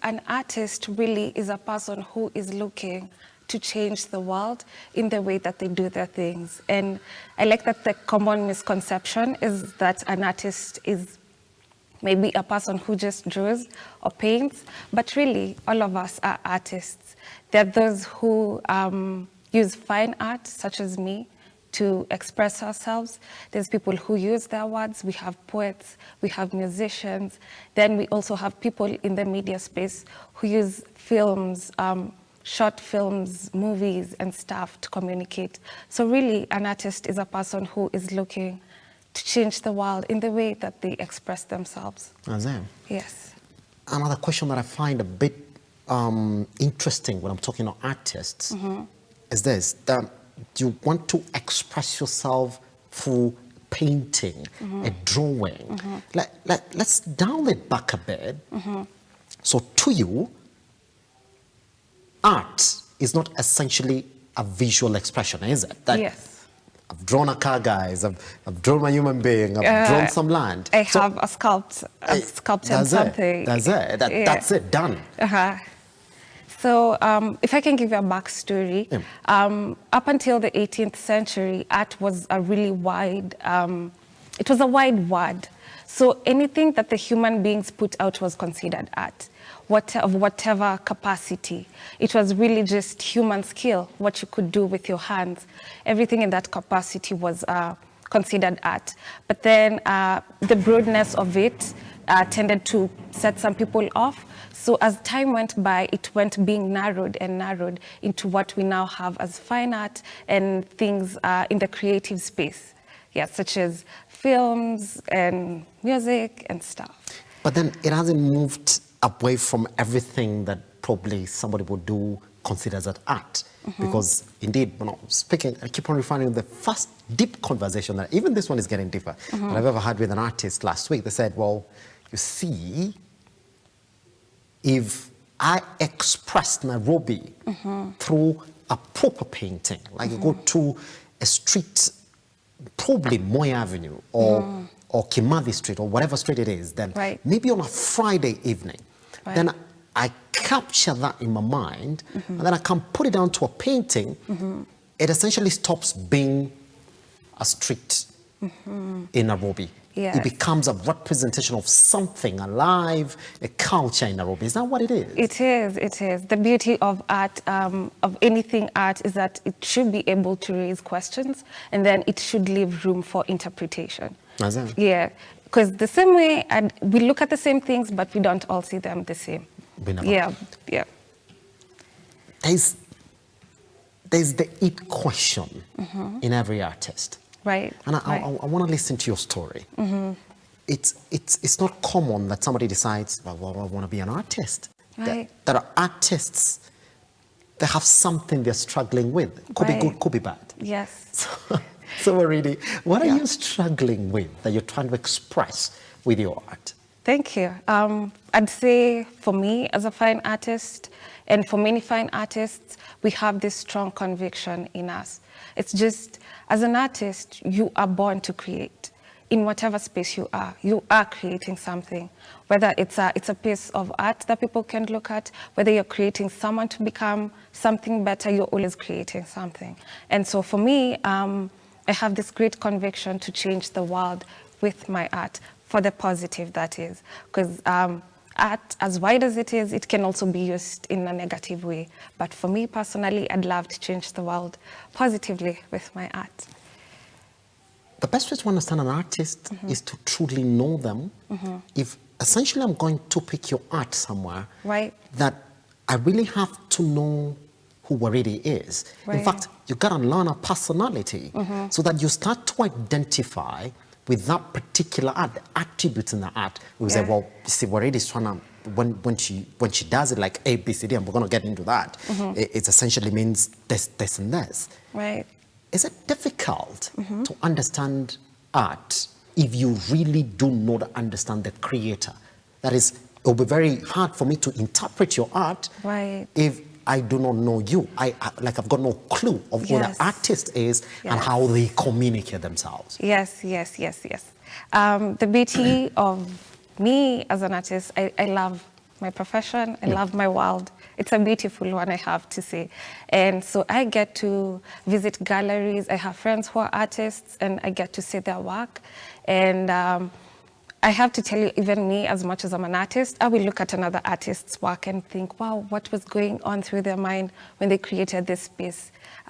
an artist really is a person who is looking to change the world in the way that they do their things. And I like that the common misconception is that an artist is maybe a person who just draws or paints, but really all of us are artists. There are those who use fine art, such as me, to express ourselves. There's people who use their words. We have poets, we have musicians. Then we also have people in the media space who use films, short films, movies and stuff to communicate. So really an artist is a person who is looking to change the world in the way that they express themselves. Azam. Yes. Another question that I find a bit interesting when I'm talking to artists is this. You want to express yourself through painting, a drawing. Let's dial it back a bit. So to you, art is not essentially a visual expression, is it? Yes. I've drawn a car, guys. I've drawn a human being. I've drawn some land. I have a sculpted something. That's it. That's it. Done. So if I can give you a backstory, up until the 18th century, art was a really wide, it was a wide word. So anything that the human beings put out was considered art, of whatever capacity. It was really just human skill, what you could do with your hands. Everything in that capacity was considered art. But then the broadness of it tended to set some people off. So as time went by, it went being narrowed and narrowed into what we now have as fine art and things in the creative space, such as films and music and stuff. But then it hasn't moved away from everything that probably somebody would do considers as art. Because indeed, when I'm speaking, I keep on referring to the first deep conversation that even this one is getting deeper that I've ever had with an artist last week. They said, well, you see, if I express Nairobi through a proper painting, like you go to a street, probably Moy Avenue or Kimathi Street or whatever street it is, then maybe on a Friday evening, then I capture that in my mind and then I can put it down to a painting. It essentially stops being a street in Nairobi. It becomes a representation of something alive, a culture in Nairobi. Is that what it is? It is, it is. The beauty of art, of anything art, is that it should be able to raise questions and then it should leave room for interpretation. Yeah, because the same way, we look at the same things, but we don't all see them the same. Yeah. There's the it question in every artist. Right. And I want to listen to your story. It's not common that somebody decides, well, I want to be an artist. There are artists that have something they're struggling with. Could be good, could be bad. Yes. So Waridi, what are you struggling with that you're trying to express with your art? Thank you. I'd say for me as a fine artist, and for many fine artists, we have this strong conviction in us. It's just, as an artist, you are born to create. In whatever space you are creating something. Whether it's a piece of art that people can look at, whether you're creating someone to become something better, you're always creating something. And so for me, I have this great conviction to change the world with my art, for the positive, that is. Because art, as wide as it is, it can also be used in a negative way. But for me personally, I'd love to change the world positively with my art. The best way to understand an artist is to truly know them. If essentially I'm going to pick your art somewhere, that I really have to know who Waridi is. In fact, you got to learn a personality so that you start to identify with that particular art, the attributes in the art. We say, well, you see, Waridi's trying to, when she does it like A, B, C, D, and we're going to get into that, it essentially means this, and this. Right. Is it difficult to understand art if you really do not understand the creator? That is, it will be very hard for me to interpret your art if I do not know you. I've got no clue of who the artist is and how they communicate themselves. Yes. The beauty of me as an artist, I love my profession. I love my world. It's a beautiful one, I have to say. And so I get to visit galleries. I have friends who are artists, and I get to see their work. And I have to tell you, even me, as much as I'm an artist, I will look at another artist's work and think, wow, what was going on through their mind when they created this piece?